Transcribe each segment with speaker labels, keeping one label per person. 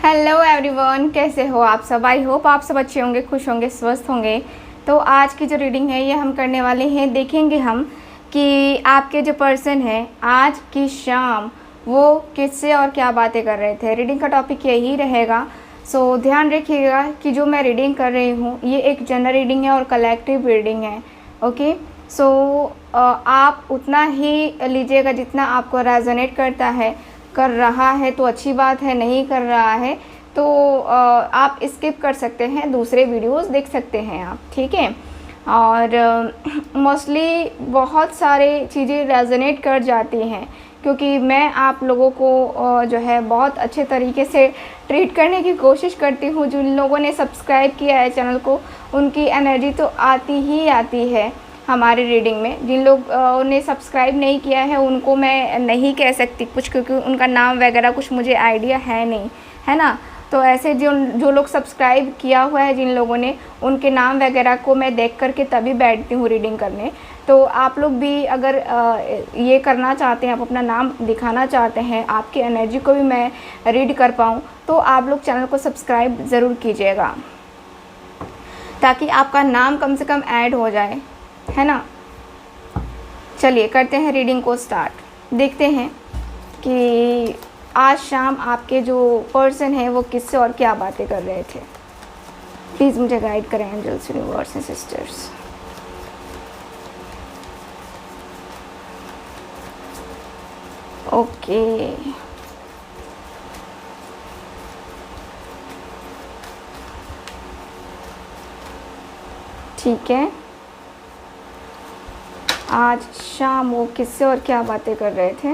Speaker 1: Hello everyone, कैसे हो आप सब। आई होप आप सब अच्छे होंगे, खुश होंगे, स्वस्थ होंगे। तो आज की जो रीडिंग है ये हम करने वाले हैं। देखेंगे हम कि आपके जो पर्सन है आज की शाम वो किससे और क्या बातें कर रहे थे। रीडिंग का टॉपिक यही रहेगा। सो ध्यान रखिएगा कि जो मैं रीडिंग कर रही हूँ ये एक जनरल रीडिंग है और कलेक्टिव रीडिंग है। ओके, सो आप उतना ही लीजिएगा जितना आपको रेजोनेट करता है। कर रहा है तो अच्छी बात है, नहीं कर रहा है तो आप स्किप कर सकते हैं, दूसरे वीडियोस देख सकते हैं आप, ठीक है। और मोस्टली बहुत सारे चीज़ें रेजोनेट कर जाती हैं क्योंकि मैं आप लोगों को जो है बहुत अच्छे तरीके से ट्रीट करने की कोशिश करती हूँ। जिन लोगों ने सब्सक्राइब किया है चैनल को उनकी एनर्जी तो आती ही आती है हमारे रीडिंग में। जिन लोग ने सब्सक्राइब नहीं किया है उनको मैं नहीं कह सकती कुछ क्योंकि उनका नाम वगैरह कुछ मुझे आइडिया है नहीं, है ना। तो ऐसे जो लोग सब्सक्राइब किया हुआ है जिन लोगों ने, उनके नाम वगैरह को मैं देख करके तभी बैठती हूँ रीडिंग करने। तो आप लोग भी अगर ये करना चाहते हैं, आप अपना नाम दिखाना चाहते हैं, आपकी एनर्जी को भी मैं रीड कर पाऊँ, तो आप लोग चैनल को सब्सक्राइब ज़रूर कीजिएगा ताकि आपका नाम कम से कम ऐड हो जाए, है ना। चलिए करते हैं रीडिंग को स्टार्ट। देखते हैं कि आज शाम आपके जो पर्सन है वो किससे और क्या बातें कर रहे थे। प्लीज़ मुझे गाइड करें angels, universe and sisters. Okay, ठीक है। आज शाम वो किससे और क्या बातें कर रहे थे।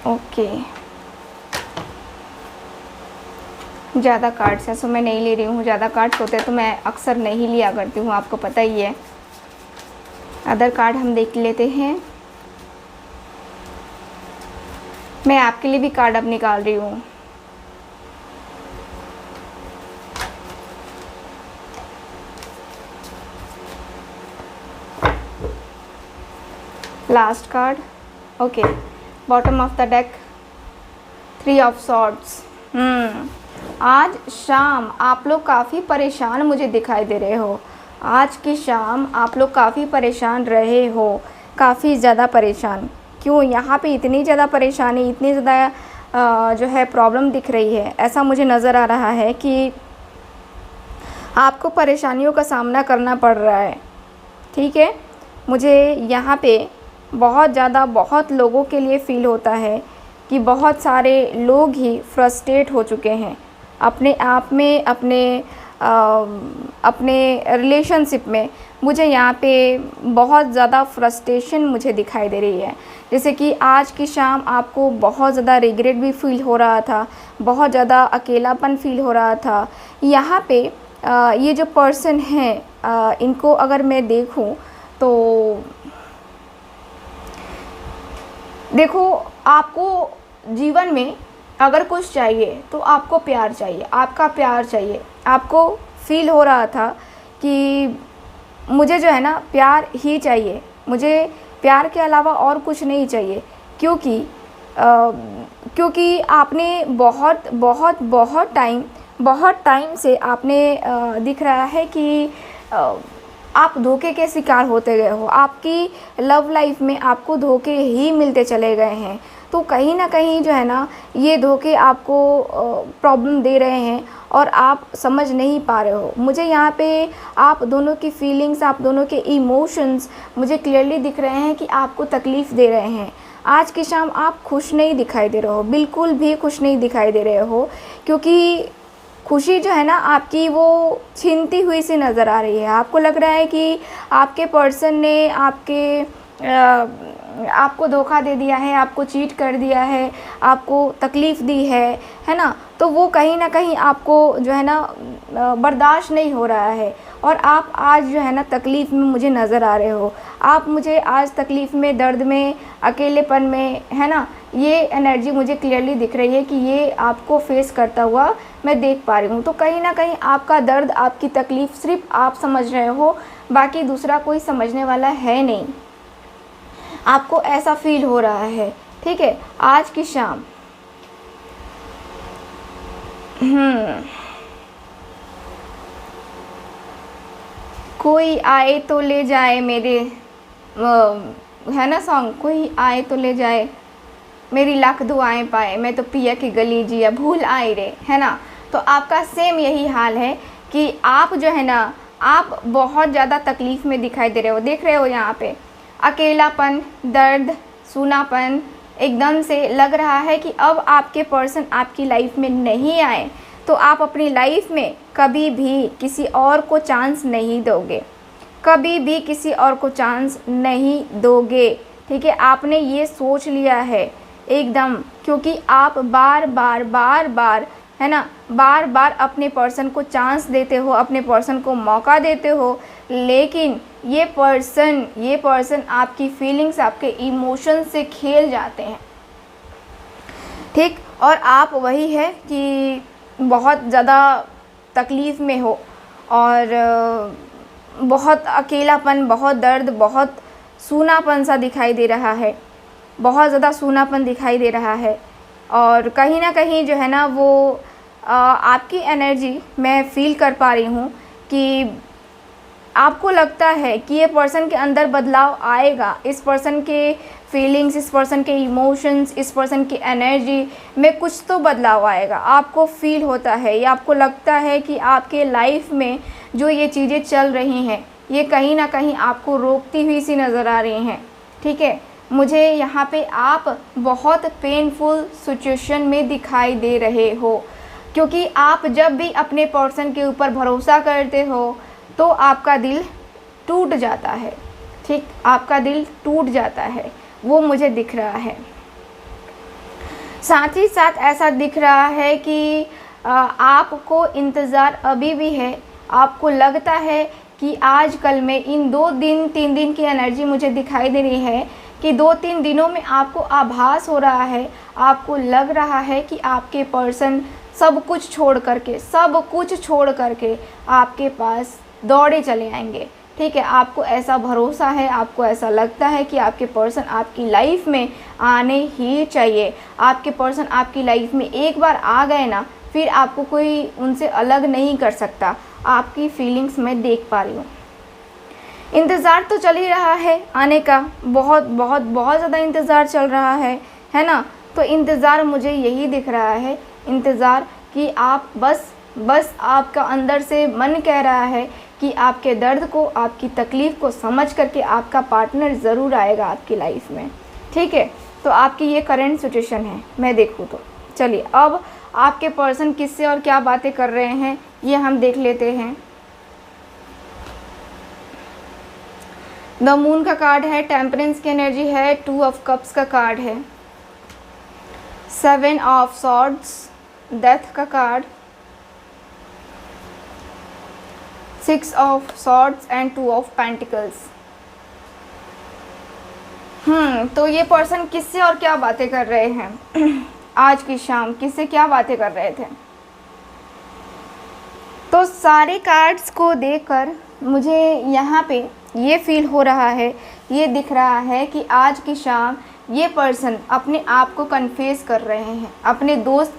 Speaker 1: ओके, ज़्यादा कार्ड्स हैं सो मैं नहीं ले रही हूँ। ज़्यादा कार्ड्स होते तो मैं अक्सर नहीं लिया करती हूँ, आपको पता ही है। अदर कार्ड हम देख लेते हैं। मैं आपके लिए भी कार्ड अब निकाल रही हूँ। Last card, okay, bottom of the deck, 3 of swords. आज शाम आप लोग काफ़ी परेशान मुझे दिखाई दे रहे हो। आज की शाम आप लोग काफ़ी परेशान रहे हो, काफ़ी ज़्यादा परेशान। क्यों यहाँ पे इतनी ज़्यादा परेशानी, इतनी ज़्यादा जो है प्रॉब्लम दिख रही है। ऐसा मुझे नज़र आ रहा है कि आपको परेशानियों का सामना करना पड़ रहा है, ठीक है। मुझे यहाँ पे बहुत लोगों के लिए फ़ील होता है कि बहुत सारे लोग ही फ्रस्ट्रेट हो चुके हैं अपने आप में, अपने रिलेशनशिप में। मुझे यहाँ पे बहुत ज़्यादा फ्रस्ट्रेशन मुझे दिखाई दे रही है। जैसे कि आज की शाम आपको बहुत ज़्यादा रिग्रेट भी फील हो रहा था, बहुत ज़्यादा अकेलापन फील हो रहा था। यहाँ पे ये जो पर्सन है इनको अगर मैं देखूँ तो देखो, आपको जीवन में अगर कुछ चाहिए तो आपको प्यार चाहिए, आपका प्यार चाहिए। आपको फील हो रहा था कि मुझे जो है ना प्यार ही चाहिए, मुझे प्यार के अलावा और कुछ नहीं चाहिए। क्योंकि आपने बहुत टाइम से आपने दिख रहा है कि आप धोखे के शिकार होते गए हो। आपकी लव लाइफ में आपको धोखे ही मिलते चले गए हैं। तो कहीं ना कहीं जो है ना ये धोखे आपको प्रॉब्लम दे रहे हैं और आप समझ नहीं पा रहे हो। मुझे यहाँ पे आप दोनों की फीलिंग्स, आप दोनों के इमोशंस मुझे क्लियरली दिख रहे हैं कि आपको तकलीफ़ दे रहे हैं। आज की शाम आप खुश नहीं दिखाई दे रहे हो, बिल्कुल भी खुश नहीं दिखाई दे रहे हो, क्योंकि खुशी जो है ना आपकी वो छीनती हुई सी नज़र आ रही है। आपको लग रहा है कि आपके पर्सन ने आपको धोखा दे दिया है, आपको चीट कर दिया है, आपको तकलीफ़ दी है ना। तो वो कहीं ना कहीं आपको जो है ना बर्दाश्त नहीं हो रहा है और आप आज जो है ना तकलीफ़ में मुझे नज़र आ रहे हो। आप मुझे आज तकलीफ़ में, दर्द में, अकेलेपन में, है ना, ये एनर्जी मुझे क्लियरली दिख रही है कि ये आपको फेस करता हुआ मैं देख पा रही हूँ। तो कहीं ना कहीं आपका दर्द, आपकी तकलीफ़ सिर्फ आप समझ रहे हो, बाकी दूसरा कोई समझने वाला है नहीं। आपको ऐसा फील हो रहा है, ठीक है। आज की शाम कोई आए तो ले जाए मेरे, है ना सॉन्ग, कोई आए तो ले जाए मेरी लाख दुआएं पाए, मैं तो पिया की गली जिया भूल आई रे, है ना। तो आपका सेम यही हाल है कि आप जो है ना, आप बहुत ज़्यादा तकलीफ़ में दिखाई दे रहे हो। देख रहे हो यहाँ पे अकेलापन, दर्द, सूनापन, एकदम से लग रहा है कि अब आपके पर्सन आपकी लाइफ में नहीं आए तो आप अपनी लाइफ में कभी भी किसी और को चांस नहीं दोगे, कभी भी किसी और को चांस नहीं दोगे, ठीक है। आपने ये सोच लिया है एकदम, क्योंकि आप बार बार है ना, बार बार अपने पर्सन को चांस देते हो, अपने पर्सन को मौका देते हो, लेकिन ये पर्सन आपकी फीलिंग्स, आपके इमोशन से खेल जाते हैं, ठीक। और आप वही है कि बहुत ज़्यादा तकलीफ़ में हो और बहुत अकेलापन, बहुत दर्द, बहुत सूनापन सा दिखाई दे रहा है, बहुत ज़्यादा सूनापन दिखाई दे रहा है। और कहीं ना कहीं जो है ना वो आपकी एनर्जी मैं फ़ील कर पा रही हूँ कि आपको लगता है कि ये पर्सन के अंदर बदलाव आएगा, इस पर्सन के फीलिंग्स, इस पर्सन के इमोशंस, इस पर्सन की एनर्जी में कुछ तो बदलाव आएगा। आपको फ़ील होता है, या आपको लगता है कि आपके लाइफ में जो ये चीज़ें चल रही हैं ये कहीं ना कहीं आपको रोकती हुई सी नज़र आ रही हैं, ठीक है। मुझे यहाँ पे आप बहुत पेनफुल सिचुएशन में दिखाई दे रहे हो, क्योंकि आप जब भी अपने पर्सन के ऊपर भरोसा करते हो तो आपका दिल टूट जाता है, ठीक, आपका दिल टूट जाता है, वो मुझे दिख रहा है। साथ ही साथ ऐसा दिख रहा है कि आपको इंतज़ार अभी भी है। आपको लगता है कि आज कल में इन 2 दिन 3 दिन की एनर्जी मुझे दिखाई दे रही है कि 2-3 दिनों में आपको आभास हो रहा है, आपको लग रहा है कि आपके पर्सन सब कुछ छोड़ करके आपके पास दौड़े चले आएंगे, ठीक है। आपको ऐसा भरोसा है, आपको ऐसा लगता है कि आपके पर्सन आपकी लाइफ में आने ही चाहिए। आपके पर्सन आपकी लाइफ में एक बार आ गए ना, फिर आपको कोई उनसे अलग नहीं कर सकता। आपकी फीलिंग्स मैं देख पा रही हूँ। इंतज़ार तो चल ही रहा है आने का, बहुत ज़्यादा इंतज़ार चल रहा है ना। तो इंतज़ार मुझे यही दिख रहा है, इंतज़ार कि आप बस आपका अंदर से मन कह रहा है कि आपके दर्द को, आपकी तकलीफ़ को समझ करके आपका पार्टनर ज़रूर आएगा आपकी लाइफ में, ठीक है। तो आपकी ये करंट सिचुएशन है, मैं देखूँ तो। चलिए अब आपके पर्सन किससे और क्या बातें कर रहे हैं ये हम देख लेते हैं। द मून का कार्ड है, टेम्परेंस की एनर्जी है, 2 ऑफ कप्स का कार्ड है, 7 ऑफ सॉर्ड्स, डेथ का card, 6 of swords and 2 of pentacles. तो ये पर्सन किससे और क्या बातें कर रहे हैं आज की शाम, किससे क्या बातें कर रहे थे। तो सारे कार्ड्स को देखकर मुझे यहाँ पे ये फील हो रहा है, ये दिख रहा है कि आज की शाम ये पर्सन अपने आप को कन्फेस कर रहे हैं अपने दोस्त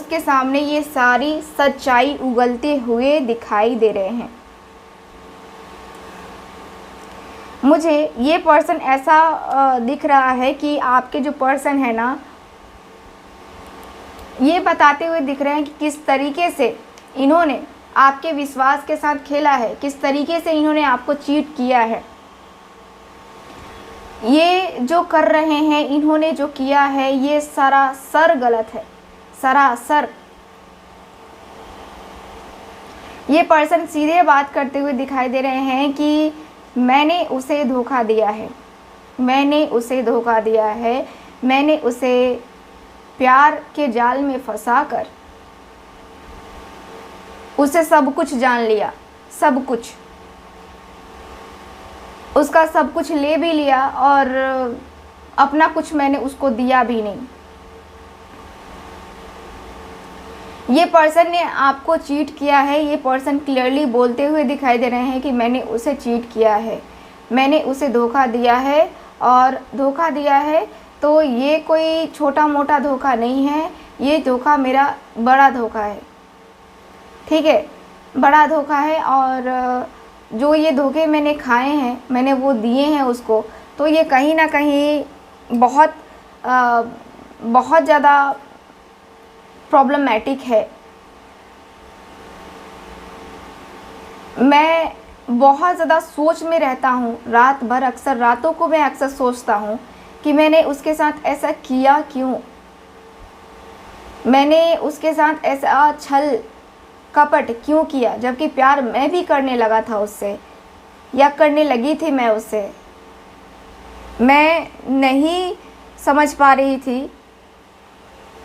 Speaker 1: के सामने ये सारी सच्चाई उगलते हुए दिखाई दे रहे हैं। मुझे ये पर्सन ऐसा दिख रहा है कि आपके जो पर्सन है ना, ये बताते हुए दिख रहे हैं कि किस तरीके से इन्होंने आपके विश्वास के साथ खेला है, किस तरीके से इन्होंने आपको चीट किया है। ये जो कर रहे हैं, इन्होंने जो किया है, ये सरासर गलत है, सरासर। ये पर्सन सीधे बात करते हुए दिखाई दे रहे हैं कि मैंने उसे धोखा दिया है, मैंने उसे प्यार के जाल में फंसाकर उसे सब कुछ जान लिया, सब कुछ, उसका सब कुछ ले भी लिया और अपना कुछ मैंने उसको दिया भी नहीं। ये पर्सन ने आपको चीट किया है। ये पर्सन क्लियरली बोलते हुए दिखाई दे रहे हैं कि मैंने उसे चीट किया है, मैंने उसे धोखा दिया है, और धोखा दिया है तो ये कोई छोटा मोटा धोखा नहीं है, ये धोखा मेरा बड़ा धोखा है, ठीक है, बड़ा धोखा है। और जो ये धोखे मैंने खाए हैं, मैंने वो दिए हैं उसको, तो ये कहीं ना कहीं बहुत ज़्यादा प्रॉब्लमैटिक है। मैं बहुत ज़्यादा सोच में रहता हूँ रात भर, अक्सर रातों को मैं अक्सर सोचता हूँ कि मैंने उसके साथ ऐसा किया क्यों, मैंने उसके साथ ऐसा छल कपट क्यों किया, जबकि प्यार मैं भी करने लगा था उससे, या करने लगी थी मैं उससे। मैं नहीं समझ पा रही थी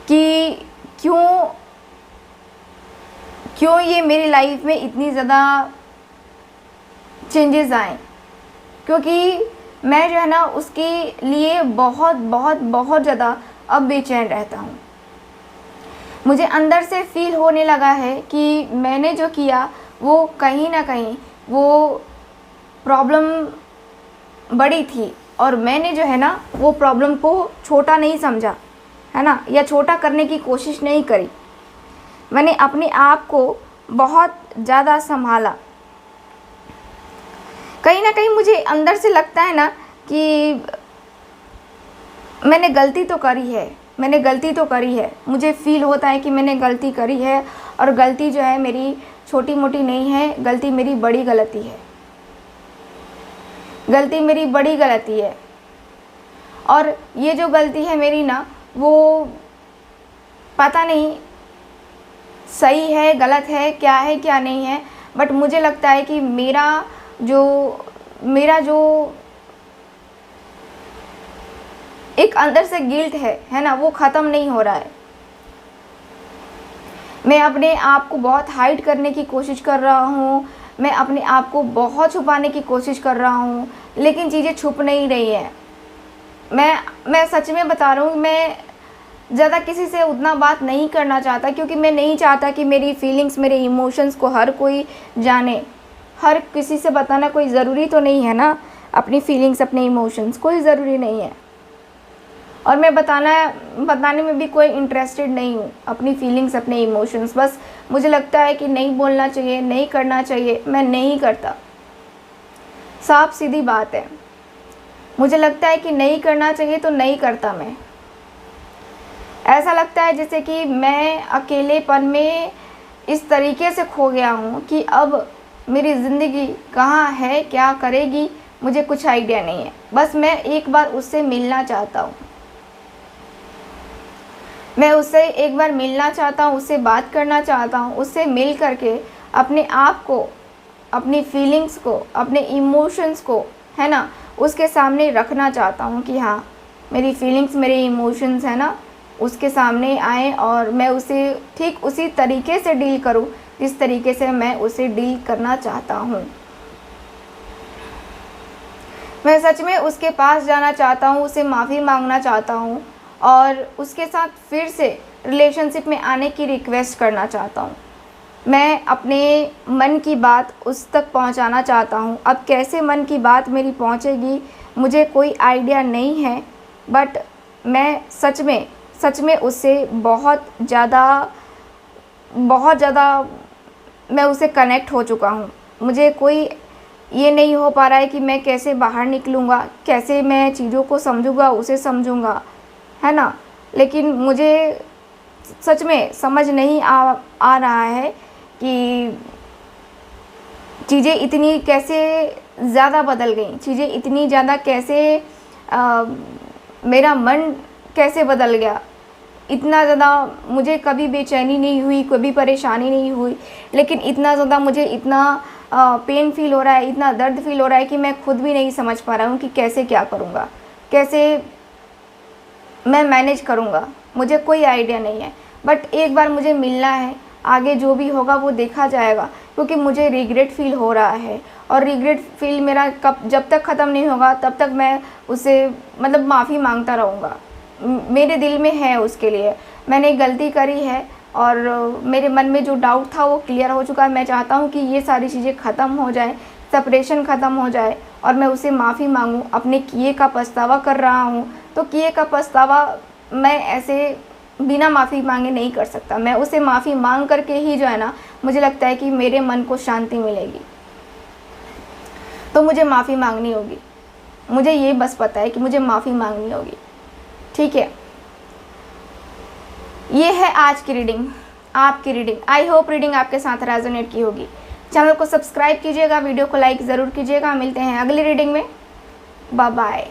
Speaker 1: कि क्यों ये मेरी लाइफ में इतनी ज़्यादा चेंजेस आए, क्योंकि मैं जो है ना उसके लिए बहुत बहुत बहुत ज़्यादा अब बेचैन रहता हूँ। मुझे अंदर से फील होने लगा है कि मैंने जो किया वो कहीं ना कहीं वो प्रॉब्लम बड़ी थी, और मैंने जो है ना वो प्रॉब्लम को छोटा नहीं समझा, है ना, या छोटा करने की कोशिश नहीं करी। मैंने अपने आप को बहुत ज़्यादा संभाला। कहीं ना कहीं मुझे अंदर से लगता है ना कि मैंने गलती तो करी है, मैंने गलती तो करी है, मुझे फील होता है कि मैंने गलती करी है, और गलती जो है मेरी छोटी मोटी नहीं है, गलती मेरी बड़ी गलती है, गलती मेरी बड़ी गलती है। और ये जो गलती है मेरी ना, वो पता नहीं सही है गलत है क्या नहीं है, बट मुझे लगता है कि मेरा जो एक अंदर से गिल्ट है ना, वो ख़त्म नहीं हो रहा है। मैं अपने आप को बहुत हाइड करने की कोशिश कर रहा हूँ, मैं अपने आप को बहुत छुपाने की कोशिश कर रहा हूँ, लेकिन चीज़ें छुप नहीं रही हैं। मैं सच में बता रहा हूँ, मैं ज़्यादा किसी से उतना बात नहीं करना चाहता, क्योंकि मैं नहीं चाहता कि मेरी फीलिंग्स, मेरे इमोशंस को हर कोई जाने। हर किसी से बताना कोई ज़रूरी तो नहीं है ना, अपनी फीलिंग्स, अपने इमोशंस कोई ज़रूरी नहीं है, और मैं बताने में भी कोई इंटरेस्टेड नहीं हूँ, अपनी फीलिंग्स, अपने इमोशंस। बस मुझे लगता है कि नहीं बोलना चाहिए, नहीं करना चाहिए, मैं नहीं करता। साफ सीधी बात है, मुझे लगता है कि नहीं करना चाहिए तो नहीं करता। मैं ऐसा लगता है जैसे कि मैं अकेलेपन में इस तरीके से खो गया हूँ कि अब मेरी ज़िंदगी कहाँ है, क्या करेगी, मुझे कुछ आइडिया नहीं है। बस मैं एक बार उससे मिलना चाहता हूँ, मैं उससे एक बार मिलना चाहता हूँ, उससे बात करना चाहता हूँ, उससे मिल करके अपने आप को, अपनी फीलिंग्स को, अपने इमोशंस को, है ना, उसके सामने रखना चाहता हूँ कि हाँ, मेरी फीलिंग्स, मेरे इमोशंस है ना, उसके सामने आए, और मैं उसे ठीक उसी तरीके से डील करूँ जिस तरीके से मैं उसे डील करना चाहता हूँ। मैं सच में उसके पास जाना चाहता हूँ, उसे माफ़ी मांगना चाहता हूँ, और उसके साथ फिर से रिलेशनशिप में आने की रिक्वेस्ट करना चाहता हूँ। मैं अपने मन की बात उस तक पहुँचाना चाहता हूँ। अब कैसे मन की बात मेरी पहुँचेगी मुझे कोई आइडिया नहीं है, बट मैं सच में उससे बहुत ज़्यादा मैं उससे कनेक्ट हो चुका हूँ। मुझे कोई ये नहीं हो पा रहा है कि मैं कैसे बाहर निकलूँगा, कैसे मैं चीज़ों को समझूँगा, उसे समझूँगा, है ना। लेकिन मुझे सच में समझ नहीं आ रहा है कि चीज़ें इतनी कैसे ज़्यादा बदल गई, चीज़ें इतनी ज़्यादा कैसे मेरा मन कैसे बदल गया। इतना ज़्यादा मुझे कभी बेचैनी नहीं हुई, कभी परेशानी नहीं हुई, लेकिन इतना ज़्यादा मुझे इतना पेन फील हो रहा है, इतना दर्द फील हो रहा है कि मैं खुद भी नहीं समझ पा रहा हूँ कि कैसे क्या करूँगा, कैसे मैं मैनेज करूँगा। मुझे कोई आइडिया नहीं है, बट एक बार मुझे मिलना है। आगे जो भी होगा वो देखा जाएगा, क्योंकि मुझे रिग्रेट फील हो रहा है, और रिग्रेट फील मेरा जब तक ख़त्म नहीं होगा तब तक मैं उसे मतलब माफ़ी मांगता रहूँगा। मेरे दिल में है उसके लिए, मैंने गलती करी है, और मेरे मन में जो डाउट था वो क्लियर हो चुका है। मैं चाहता हूँ कि ये सारी चीज़ें ख़त्म हो जाए, सेपरेशन ख़त्म हो जाए, और मैं उसे माफ़ी मांगूं, अपने किए का पछतावा कर रहा हूं, तो किए का पछतावा मैं ऐसे बिना माफ़ी मांगे नहीं कर सकता। मैं उसे माफ़ी मांग करके ही जो है ना, मुझे लगता है कि मेरे मन को शांति मिलेगी। तो मुझे माफ़ी मांगनी होगी, मुझे ये बस पता है कि मुझे माफ़ी मांगनी होगी। ठीक है, ये है आज की रीडिंग, आपकी रीडिंग। आई होप रीडिंग आपके साथ रेजोनेट की होगी। चैनल को सब्सक्राइब कीजिएगा, वीडियो को लाइक ज़रूर कीजिएगा। मिलते हैं अगली रीडिंग में। Bye bye.